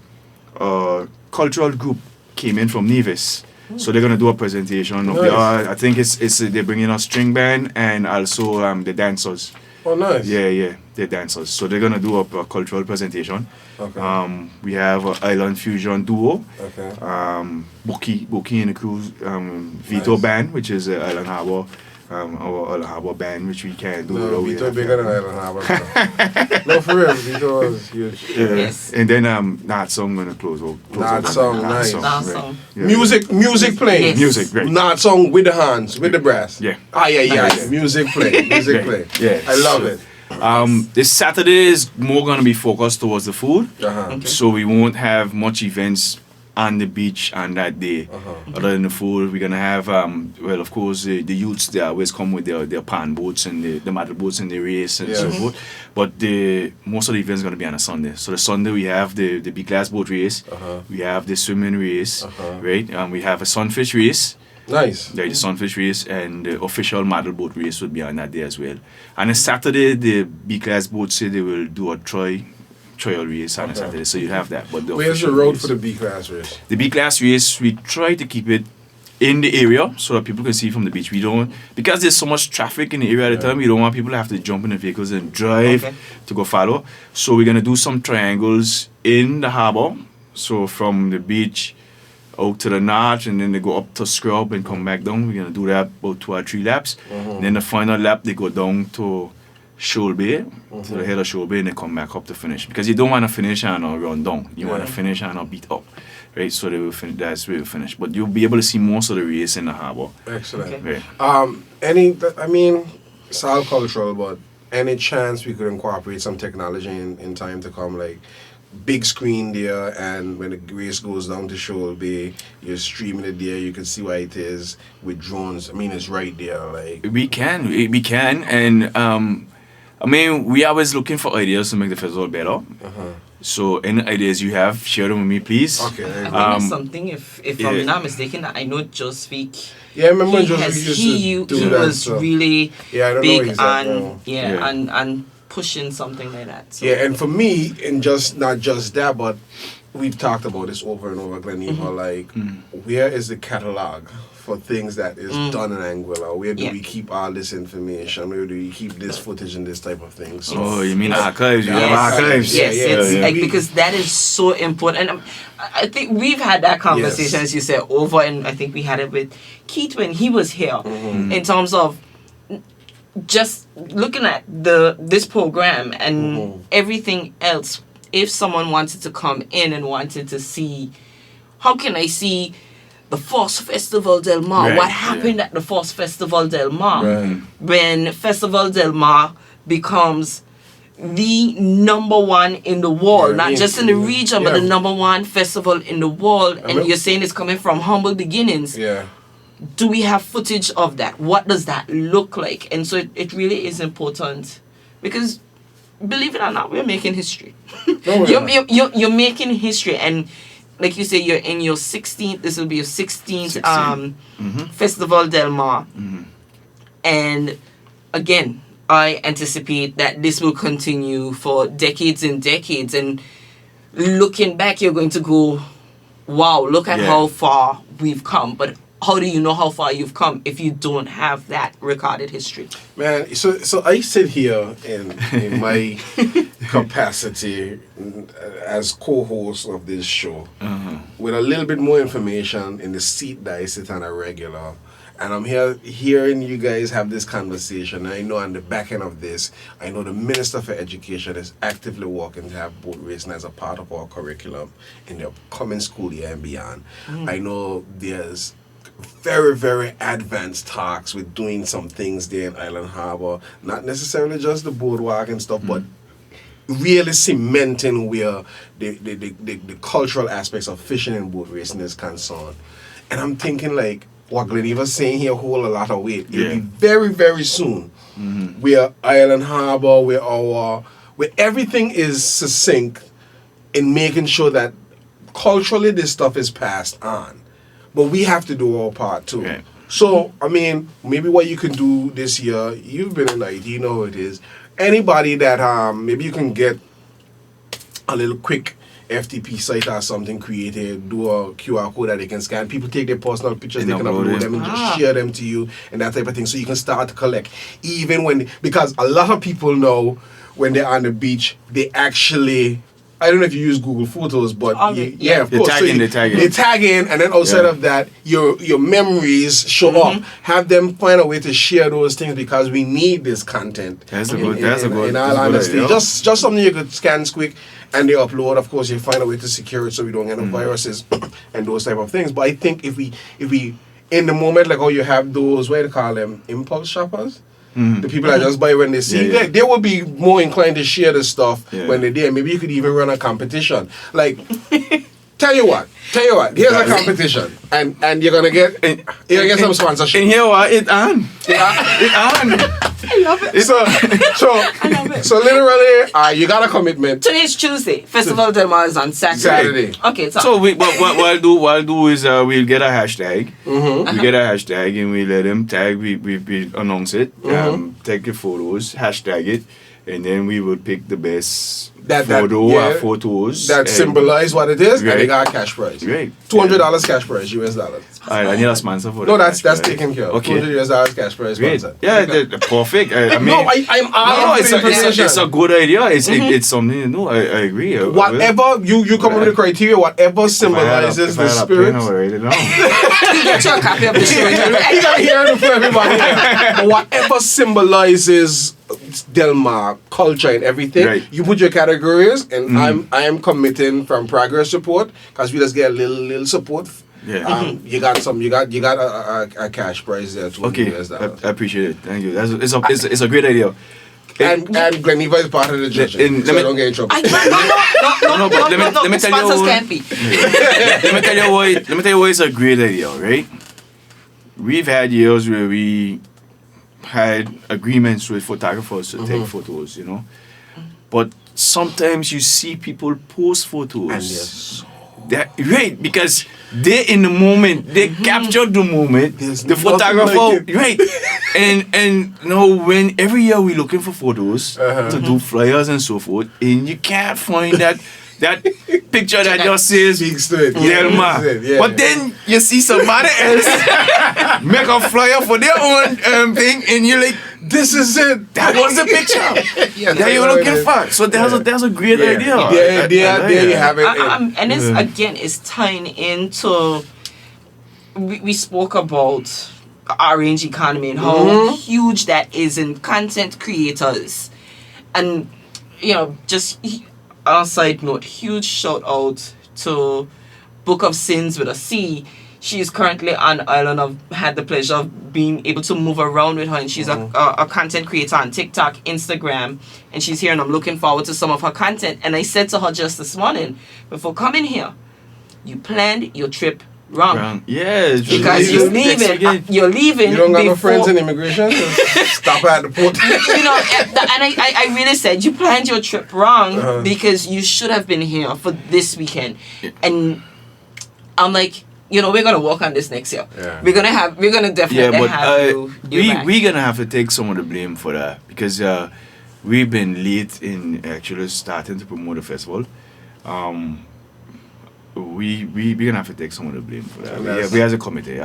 cultural group came in from Nevis. So they're gonna do a presentation of I think it's they're bringing a string band and also the dancers. Oh, nice. Yeah, they're dancers. So they're gonna do a cultural presentation. Okay. We have an Island Fusion duo. Okay. Buki and the crew, Vito Band, which is Island Harbor, our Island Harbor band, which we can't do. No, Vito bigger than Island Harbor. No, for real, Vito is huge. Yes. And then Nat Song gonna close out. Nat Song, nice. Nat right. Song. Yeah. Music playing. Yes. Music, right. Nat Song with the hands, with the brass. Yeah. Yeah. Music playing. Yeah. I love it. This Saturday is more gonna be focused towards the food. Okay. So we won't have much events on the beach on that day. Other than the food, we're gonna have of course the youths, they always come with their pan boats and the model boats and the race and so forth. But most of the events gonna be on a Sunday. So the Sunday we have the B-class boat race, we have the swimming race, right? We have a sunfish race. Nice. There is the sunfish race, and the official model boat race would be on that day as well. And on Saturday, the B-class boats say they will do a trial race on a Saturday, so you have that. But where's the road for the B-class race? The B-class race, we try to keep it in the area so that people can see from the beach. We don't, because there's so much traffic in the area at the time, we don't want people to have to jump in the vehicles and drive to go follow. So we're gonna do some triangles in the harbor. So from the beach out to the notch, and then they go up to scrub and come back down. We're gonna do that about 2 or 3 laps. Then the final lap they go down to Shoal Bay, to the head of Shoal Bay, and they come back up to finish. Because you don't want to finish and run down. You want to finish and beat up, right? So they will finish. That's where we finish. But you'll be able to see most of the race in the harbour. Excellent. Okay. Right. It's all cultural, but any chance we could incorporate some technology in time to come, like big screen there, and when the race goes down to Shoal Bay, you're streaming it there, you can see what it is with drones. It's right there. Like We can, and we always looking for ideas to make the festival better. So any ideas you have, share them with me, please. Okay. I think there's something, if I'm not mistaken, I know Just Speak. Yeah, I remember He he was really I don't know big exactly. and pushing something like that. So. Yeah, and for me, and just not just that, but we've talked about this over and over, Gleneva. Like, where is the catalog for things that is done in Anguilla? Where do we keep all this information? Where do we keep this footage and this type of thing? So, Oh, you mean archives? You have Yes, archives. yes, Yeah, it's yeah. like, because that is so important. And I think we've had that conversation, Yes. as you said, over, and I think we had it with Keith when he was here, in terms of just looking at this program and everything else. If someone wanted to come in and wanted to see, how can I see the Force Festival Del Mar? Right, What happened at the Force Festival Del Mar? Right. When Festival Del Mar becomes the number one in the world, Yeah, not just in the region, but yeah. the number one festival in the world, and mean- you're saying it's coming from humble beginnings. yeah. Do we have footage of that? What does that look like? And so it really is important, because believe it or not, we're making history. Oh, yeah. You're making history, and like you say, you're in your 16th. This will be your 16th 16. Festival Del Mar, and again, I anticipate that this will continue for decades and decades. And looking back, you're going to go, "Wow, look at Yeah. how far we've come." But how do you know how far you've come if you don't have that recorded history? Man, so I sit here in my capacity as co-host of this show with a little bit more information in the seat that I sit on a regular. And I'm here hearing you guys have this conversation. I know on the back end of this, I know the Minister for Education is actively working to have boat racing as a part of our curriculum in the coming school year and beyond. I know there's very, very advanced talks with doing some things there in Island Harbor. Not necessarily just the boardwalk and stuff, but really cementing where the cultural aspects of fishing and boat racing is concerned. And I'm thinking, like, what Gleneva's saying here hold a lot of weight. It'll be very, very soon where Island Harbor, where everything is succinct in making sure that culturally this stuff is passed on. But we have to do our part too. Right. So, maybe what you can do this year, you've been in IT, you know what it is. Anybody that maybe you can get a little quick FTP site or something created, do a QR code that they can scan. People take their personal pictures, they can upload them and just share them to you and that type of thing. So you can start to collect. Because a lot of people know when they're on the beach, they actually, I don't know if you use Google Photos, but of They course. tag in, they tag in. They tag in, and then outside of that, your memories show up. Have them find a way to share those things because we need this content. That's a good. In all honesty, just something you could scan quick and they upload. Of course, you find a way to secure it so we don't get no viruses and those type of things. But I think if we in the moment, like how you have those, what do you call them, impulse shoppers. The people that just buy when they see, they will be more inclined to share the stuff when they're there. Maybe you could even run a competition. Like, tell you what, here's a competition, and you're gonna get some sponsorship. And here what it on. It on. I love it. So literally, you got a commitment. Today's Tuesday. Festival Del Mar is on Saturday. Okay, So what we'll do is we'll get a hashtag. We get a hashtag and we let them tag. We announce it. Take your photos, hashtag it, and then we will pick the best photos that and- symbolize what it is, and they Right. got a cash prize. Right. $200 cash prize, US dollars. Alright, I need a sponsor for No, that. that's taken care of. Okay. $200 US cash prize Great. sponsor. Yeah, perfect. I mean, No, I'm no, it's a good idea. It's Mm-hmm. it's something you know. I agree. I will. Whatever you come up with the criteria, whatever symbolizes If the I had a spirit. pen, I would write it down. You get you a copy of the show. You gotta hear it for everybody. But whatever symbolizes Delmar culture and everything, Right. you put your categories, and I am committing from progress report because we just get a little support. Yeah. You got a cash prize there too. Okay, US I dollars. appreciate it. Thank you. It's a great idea. And Gleneva is part of the judging, in- so let I me- don't get in trouble. No, but let me tell you sponsors what- can't be. Let me tell you why it's a great idea, right? We've had years where we had agreements with photographers to take photos, you know. But sometimes you see people post photos. And yes, Right, because they in the moment, they captured the moment. There's The nothing photographer, like it. right? and you know, when every year we looking for photos to do flyers and so forth, and you can't find that picture that just says speaks to it. Delma. Speaks to it, yeah. But then you see somebody else make a flyer for their own thing, and you're like, This is it. that was the picture Yeah, that you're looking for. So that's a great idea. There you have it. And it's again, it's tying into. We spoke about orange economy and how huge that is in content creators, and you know, just on a side note, huge shout out to Book of Sins with a C. She is currently on the island. I've had the pleasure of being able to move around with her, and she's a content creator on TikTok, Instagram, and she's here, and I'm looking forward to some of her content. And I said to her just this morning, before coming here, you planned your trip wrong. Yeah, Because you're leaving. You're leaving. You don't got no before- friends in immigration? Stop at the port. You know, and I really said you planned your trip wrong because you should have been here for this weekend. And I'm like, you know, we're gonna work on this next year. Yeah. We're gonna definitely but have you back. we're gonna have to take some of the blame for that because we've been late in actually starting to promote the festival. We're gonna have to take some of the blame for that. We as a committee.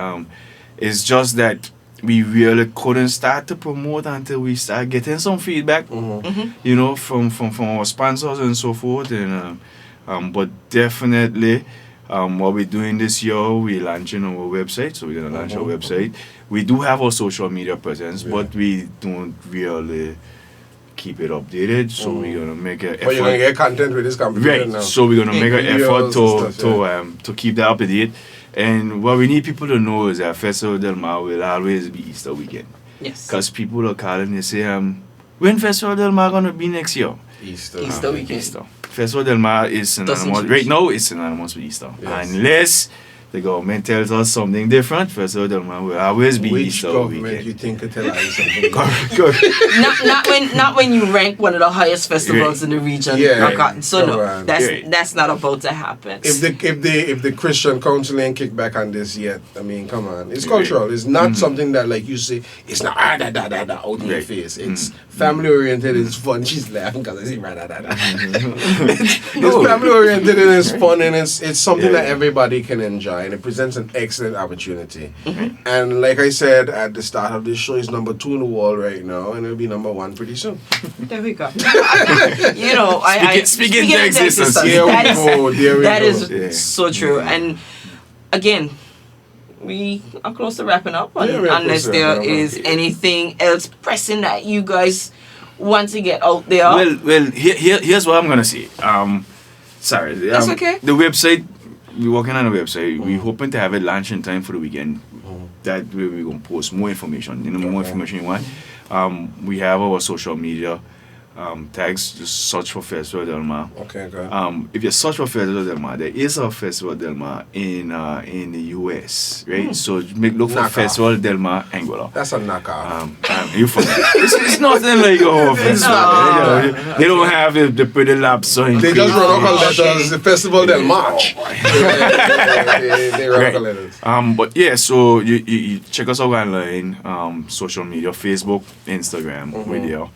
It's just that we really couldn't start to promote until we start getting some feedback, you know, from our sponsors and so forth. And but definitely, what we're doing this year, we're launching our website. So we're gonna launch our website. We do have our social media presence, but we don't really keep it updated. So we're gonna make an effort. But you're going to get content with this competition now. Right. So we're gonna make an effort Videos and stuff, to keep that up to date. And what we need people to know is that Festival Del Mar will always be Easter weekend. Yes. Because people are calling and say, when Festival Del Mar gonna be next year? Easter. Easter weekend. Easter. Festival Del Mar is synonymous. switch. Right now, it's synonymous with Easter. Yes. Unless the government tells us something different, Festival Del Mar will always be Which Easter government weekend. you think could tell us something? Good. not when you rank one of the highest festivals in the region. Yeah. Okay, so no, Right. that's not about to happen. If the Christian council ain't kicked back on this yet, I mean, come on, it's cultural. It's not something that like you say. It's not out in your Right. face. It's family oriented. It's fun. She's laughing because I see It's family oriented and it's fun and it's something that everybody can enjoy and it presents an excellent opportunity. And like I said at the start of this show, it's number 2 in the world right now, and it'll be number 1 pretty soon. There we go. You know, Speaking into existence. There we go. There we That go. is Yeah. so true. And again, we are close to wrapping up. Yeah, we are Unless close to there wrapping up. is anything else pressing that you guys want to get out there. Well, here's what I'm gonna say. Sorry. That's okay. The website, we're working on a website. We're hoping to have it launched in time for the weekend. That way we're gonna post more information. You know, more information you want. We have our social media tags. Just search for Festival Del Mar. Okay, good. If you search for Festival Del Mar, there is a Festival Del Mar in the US, right? So look for Knockoff. Festival Del Mar Anguilla. That's a knockoff. You from it's nothing like our festival. No. You know, they don't have the pretty lap sign. They just run Oh, up letters. The Festival del March. They run Right. up letters. But yeah, so you check us out online, social media, Facebook, Instagram, we're there.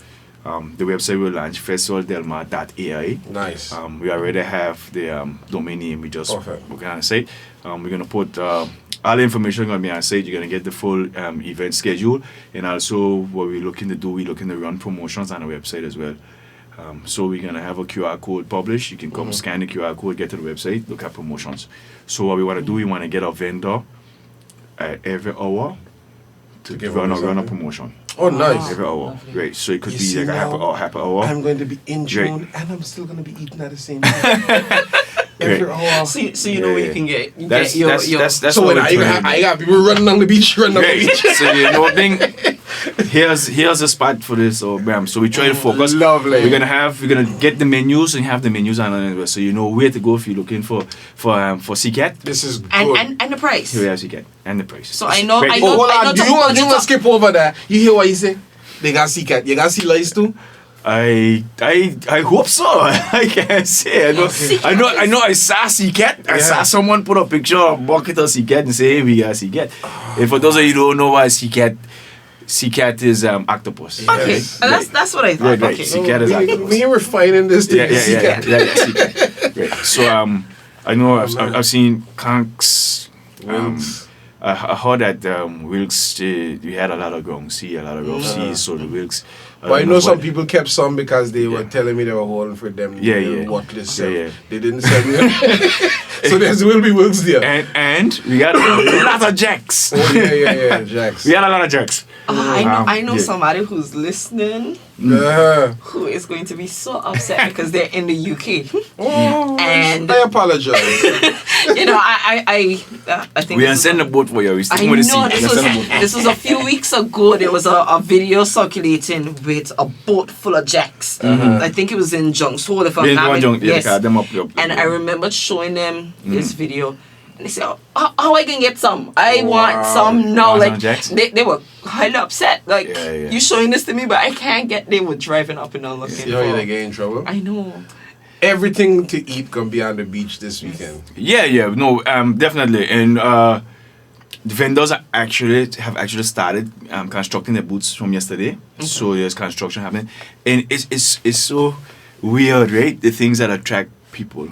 The website will launch festivaldelmar.ai. Nice. We already have the domain name. We just Perfect. we're gonna say we're gonna put all the information gonna be on site. You're gonna get the full event schedule, and also what we're looking to do. We're looking to run promotions on the website as well. So we're gonna have a QR code published. You can come scan the QR code, get to the website, look at promotions. So what we want to do, we want to get a vendor every hour to give run away a something. promotion. Oh, nice. Every hour, right? So it could You be see like a now, happy hour. I'm going to be in June, Right. and I'm still going to be eating at the same time. Every Great. hour. So you know where you can get That's your that's So what when we're I trying to do. got people running on the beach, running on the Right. beach. So you know, here's a spot for this. So bam. So we try to focus. Lovely. We're gonna get the menus and have the menus on it as well. So you know where to go if you're looking for CCAT. This is good. and the price. Here we have CCAT and the price. So I know Right. I Oh, know hold I know on. Do you want to skip over that? You hear what you say? They got CCAT. You got sea lice too? I hope so. I can't say. I know. I saw CCAT. I saw someone put a picture of bucket of CCAT and say, hey, we got CCAT. And for those of you who don't know what CCAT is octopus. Okay, Yes. that's what I thought. Right. Okay. CCAT is octopus. We refining this thing. Yeah, CCAT. CCAT. Right. So I know I've seen conchs. Wilkes. I heard that Wilkes, we had a lot of ground sea, a lot of rough seas, so the Wilkes. But I know some people kept some because they were telling me they were holding for them. Yeah, little yeah. Worthless Yeah, self. yeah. They didn't sell me. So there will be Wilkes there. And we got a lot of jacks. Oh, yeah, Jax. We had a lot of jacks. I know Yeah. somebody who's listening Uh-huh. who is going to be so upset because they're in the UK. Oh, And- I apologize. You know, I think We this are is sending the boat for you. We I sticking with the know sea. this was, a few weeks ago. There was a video circulating with a boat full of jacks. I think it was in Junks Hole, if I'm not Yes. Them up. And I remember showing them this video. And they said, how I can get some? I want some now. Want Like some jacks? they were highly upset. Like, Yeah, yeah. you showing this to me, but I can't get. They were driving up and down looking See how you for. get in trouble? I know. Everything to eat can be on the beach this weekend. Yeah. No, definitely. And the vendors have actually started constructing their booths from yesterday. So there's construction happening, and it's so weird, right? The things that attract people.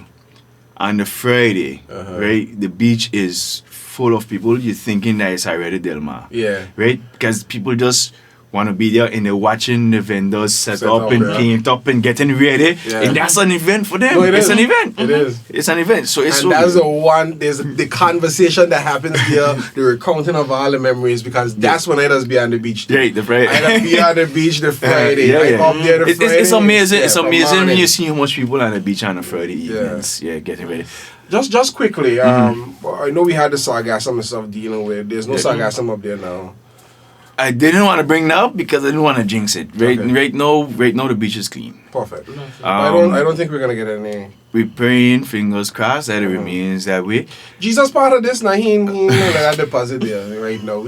On the Friday, right, the beach is full of people. You're thinking that it's already Del Mar. Yeah. Right? Because people just want to be there and they're watching the vendors set up up, and yeah. paint up and getting ready. Yeah. And that's an event for them. No, it It's is. an event. It is. It's an event. So it's And so that's the one, there's the conversation that happens there, the recounting of all the memories, because that's when I just be on the beach. right, the Friday. I be on the beach the Friday. Yeah, right yeah. up there the It's Friday. amazing. Yeah, It's from amazing when morning. you see how much people on the beach on a Friday evenings. Yeah, getting ready. Just quickly, I know we had the sargassum and stuff dealing with. There's no sargassum up there now. I didn't want to bring that up because I didn't want to jinx it. Right, Okay. right now the beach is clean. Perfect. I don't think we're gonna get any. We're praying, fingers crossed, that it remains that way. Jesus part of this now. He ain't like that deposit there right now.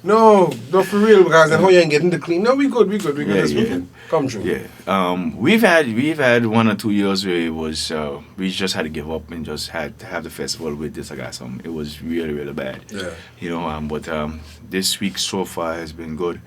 No, for real, because then how you ain't getting the clean. No, we good Yeah, this yeah. weekend. Come true. Yeah. We've had 1 or 2 years where it was we just had to give up and just had to have the festival with this sargassum. It was really, really bad. Yeah. You know, but this week so far has been good.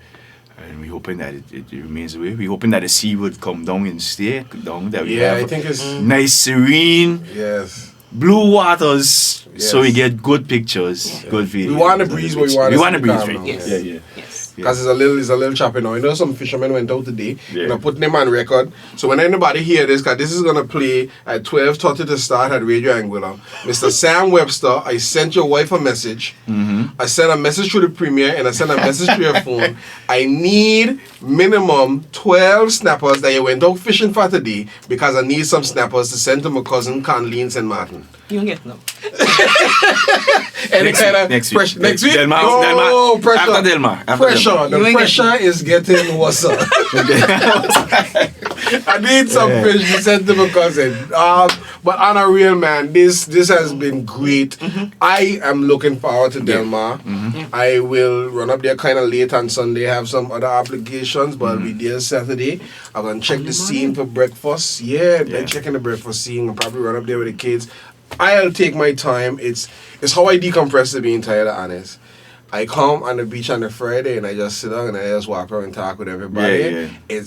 And we're hoping that it remains the way. We're hoping that the sea would come down and stay down. That we Yeah, have I think it's nice, serene, yes. blue waters, so we Yes. get good pictures, good videos. We want to breeze what we want. We want to breeze, calm right? now. Yes. Yeah. Yes. Because it's a little choppy now. You know, some fishermen went out today. Yeah. And I'm putting them on record. So when anybody hear this, because this is gonna play at 12:30 to start at Radio Anguilla. Mr. Sam Webster, I sent your wife a message. I sent a message to the premier and I sent a message to your phone. I need minimum 12 snappers that you went out fishing for today because I need some snappers to send to my cousin Conley in St. Martin. You don't get no. Any kind of next week. pressure. Next week? Del Mar, No, Del Mar. pressure. After Del Mar. After Pressure. Del Mar. The You ain't pressure is getting worse. I need some fish to send to my cousin. But on a real man, this has been great. I am looking forward to Del Mar. I will run up there kind of late on Sunday, have some other obligations, but I'll be there Saturday. I'm going to check the scene for breakfast. Yeah, then checking the breakfast scene. I'll probably run up there with the kids. I'll take my time. It's how I decompress, to be entirely honest. I come on the beach on a Friday and I just sit down and I just walk around and talk with everybody. Yeah.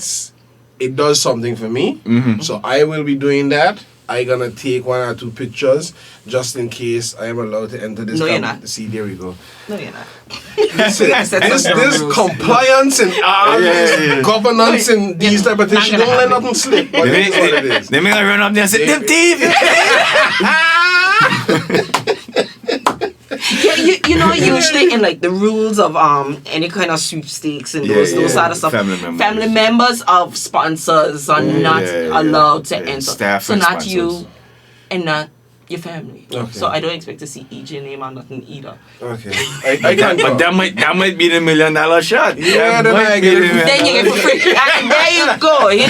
it does something for me. So I will be doing that. I gonna take 1 or 2 pictures just in case I am allowed to enter this. No, you're not. See, there we go. No, you're not. Listen, I said some this rules. compliance and governance and these type of things, Not you don't gonna let happen. nothing slip. But it is what it is. They may run up there and say, them thief! Yeah, you know, usually in like the rules of any kind of sweepstakes and those sort of stuff, Family members. members of sponsors are not allowed to enter. Staff so and not sponsors. you and not your family. Okay. So I don't expect to see EJ name or nothing either. Okay. I can't But that might be the $1 million shot. Yeah, That then might I be get the it. $1 Then you get for free. And there you go. You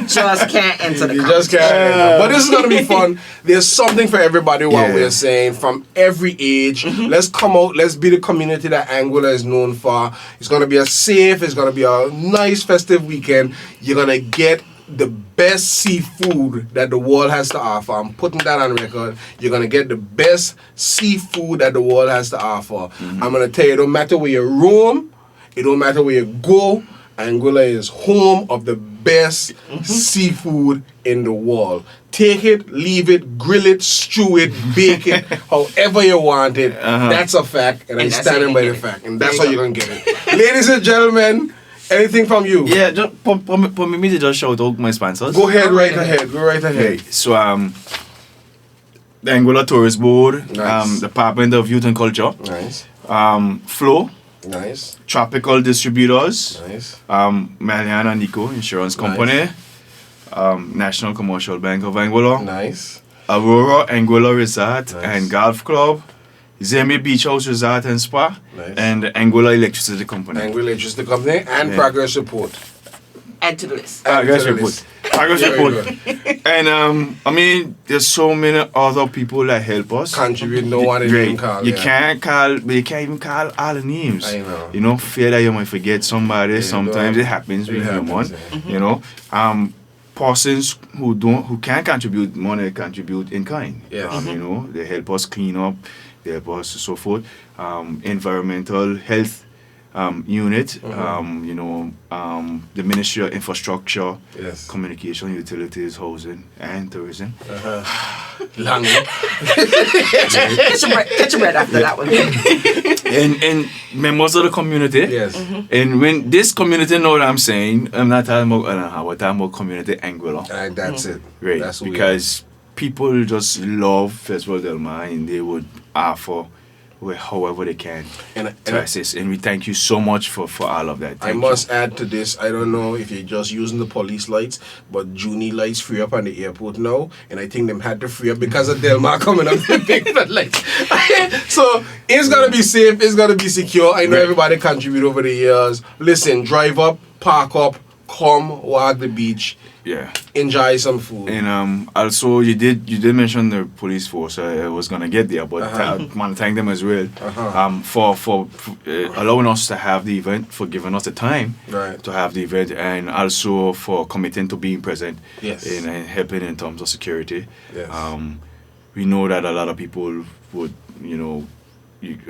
just can't enter the You competition. just can't. But this is gonna be fun. There's something for everybody. What Yeah. we're saying from every age. Let's come out. Let's be the community that Anguilla is known for. It's gonna be a safe. It's gonna be a nice festive weekend. You're gonna get the best seafood that the world has to offer. I'm putting that on record. You're gonna get the best seafood that the world has to offer. I'm gonna tell you, it don't matter where you roam, it don't matter where you go. Anguilla is home of the best seafood in the world. Take it, leave it, grill it, stew it, bake it, however you want it. That's a fact, and I'm And that's how standing you by get the it. fact, and that's There how you you're gonna get it. Ladies and gentlemen, anything from you? Yeah, just for me to just shout out my sponsors. Go ahead, right ahead. Go right ahead. Okay, so the Anguilla Tourist Board, Nice. Department of Youth and Culture, Nice, Flow, nice, Tropical Distributors, nice. Melian and Nico Insurance Company, National Commercial Bank of Anguilla, Nice. Aurora Anguilla Resort Nice. and Golf Club, Zemi Beach House Resort and Spa, Nice. and Anguilla Electricity Company. Anguilla Electricity Company and Yeah. Progress Report. Add to the list. Progress to the Report. list. Progress Very Report. And I mean, there's so many other people that help us. Contribute, no one is even called. You yeah. can't call, but you can't even call all the names. I know. You know, fear that you might forget somebody. Yeah, Sometimes no, it happens it with happens, human. yeah. You know, persons who can't contribute money contribute in kind. Yes. You know, they help us clean up, they help us so forth. Environmental health unit. You know, the Ministry of Infrastructure, Yes. Communication, Utilities, Housing, and Tourism. Lang. Catch your breath after that one. and members of the community. Yes. And when this community know what I'm saying, I'm not talking about Anaha, we're talking about community Anguilla. That's it. Right. That's who we Because people just love Festival Del Mar and they would offer however they can And to assist. And we thank you so much for all of that. I Thank must add to this, I don't know if you're just using the police lights, but Juni lights free up on the airport now, and I think them had to free up because of Del Mar coming up with big floodlights. So it's gonna be safe, it's gonna be secure. I know Right. everybody contribute over the years. Listen, drive up, park up, come walk the beach, you. Yeah. enjoy some food. And also you did mention the police force. I was gonna get there, but I want to thank them as well for allowing us to have the event, for giving us the time Right. to have the event, and also for committing to being present Yes. and helping in terms of security. Yes. We know that a lot of people would, you know,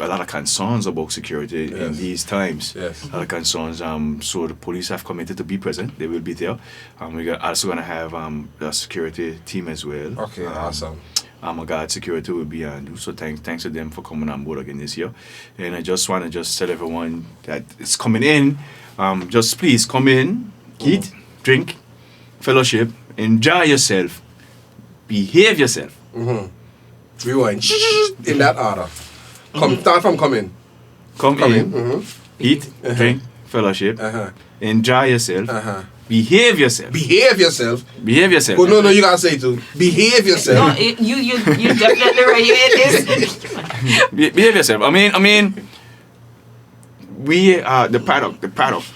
a lot of concerns about security in Yes. these times. Yes. A lot of concerns. So the police have committed to be present. They will be there. We're also going to have a security team as well. Okay, awesome. A guard security will be on. So thanks to them for coming on board again this year. And I just want to tell everyone that it's coming in. Just please come in, eat, drink, fellowship, enjoy yourself, behave yourself. Rewind. In that order. Start from come in. Come Come in, in. eat, drink, fellowship, enjoy yourself, behave yourself. Behave yourself. Behave yourself. Oh, no, you gotta say it too. Behave No, yourself. you definitely right. It is. Behave yourself. I mean, we are the product.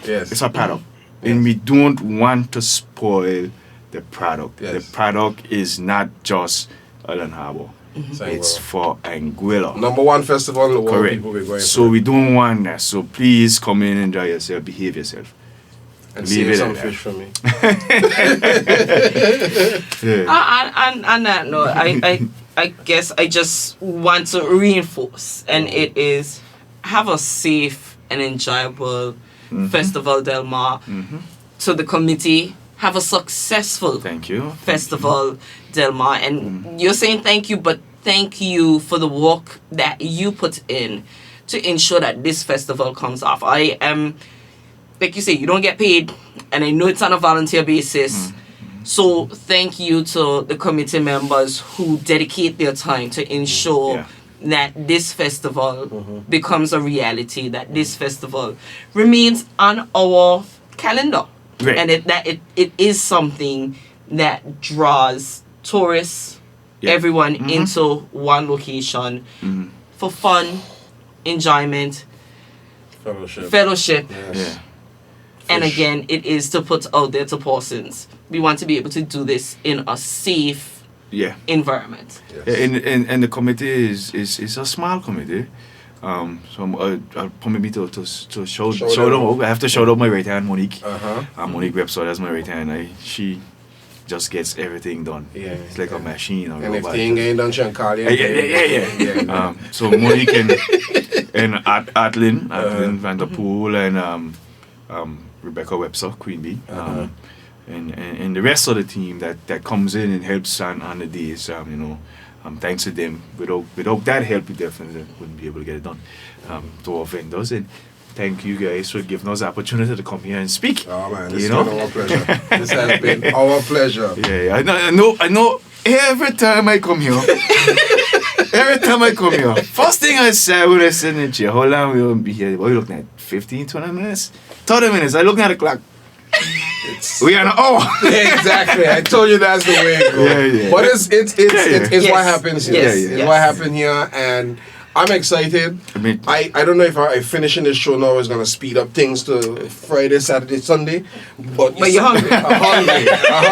Yes. It's a product. And we don't want to spoil the product. Yes. The product is not just Island Harbor. It's for Anguilla. Number one festival in the world. Correct. People be going So for. we don't want that. So please come in, enjoy yourself, behave yourself. And leave save it some at that. fish for me. On that note, I guess I just want to reinforce, and it is have a safe and enjoyable Festival Del Mar. So the committee have a successful Thank you. Festival Del Mar. And you're saying thank you, but thank you for the work that you put in to ensure that this festival comes off. I am, like you say, you don't get paid, and I know it's on a volunteer basis. So thank you to the committee members who dedicate their time to ensure that this festival becomes a reality, that this festival remains on our calendar. Right. And it is something that draws tourists, everyone into one location for fun, enjoyment, fellowship. Yes. Yeah. And again, it is to put out there to persons. We want to be able to do this in a safe Yeah. environment. Yes. And the committee is a small committee. So I'll probably to shout them out. I have to shout out my right hand, Monique. Monique Webster, that's my right hand. She just gets everything done. Yeah, It's like a machine or And if robot. thing ain't done, she'll call you. Yeah. So Monique and Atlin Van der Poel and Rebecca Webster, Queen Bee. And the rest of the team that comes in and helps on the days, thanks to them. Without that help, we definitely wouldn't be able to get it done. To our vendors, and thank you guys for giving us the opportunity to come here and speak. Oh man, this You has know? been our pleasure. This has been our pleasure. Yeah, I know. Every time I come here, first thing I say when I sit in the chair, how long we'll be here? What are we looking at? 15, 20 minutes? 30 minutes. I looking at the clock. We are an hour. Exactly. I told you that's the way it goes. Yeah. But it's Yes. what happens here. Yes. It's Yes. what happened here, and I'm excited. I mean- I don't know if I finishing this show now is gonna speed up things to Friday, Saturday, Sunday. But you're hungry. I'm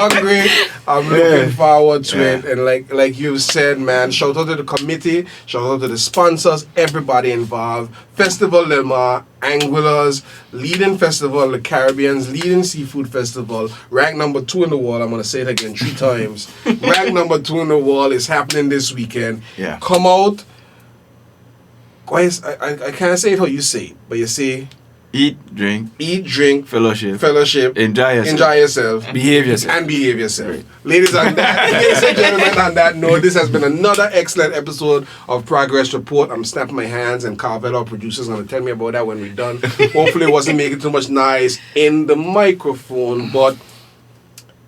hungry. I'm looking forward to it. And like you said, man, shout out to the committee, shout out to the sponsors, everybody involved. Festival Del Mar, Anguillas, leading festival, the Caribbean's leading seafood festival, rank number 2 in the world. I'm gonna say it again 3 times. Rank number 2 in the world is happening this weekend. Yeah. Come out. Guys, I can't say it how you say it, but you say Eat, drink, eat, fellowship, enjoy yourself. Behave yourself. and behave yourself. Right. Ladies and gentlemen, on that note, this has been another excellent episode of Progress Report. I'm snapping my hands, and Carvel, our producer, is going to tell me about that when we're done. Hopefully it wasn't making too much noise in the microphone, but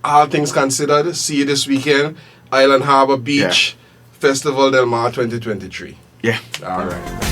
all things considered, see you this weekend, Island Harbor Beach, Festival Del Mar 2023. Yeah. All right.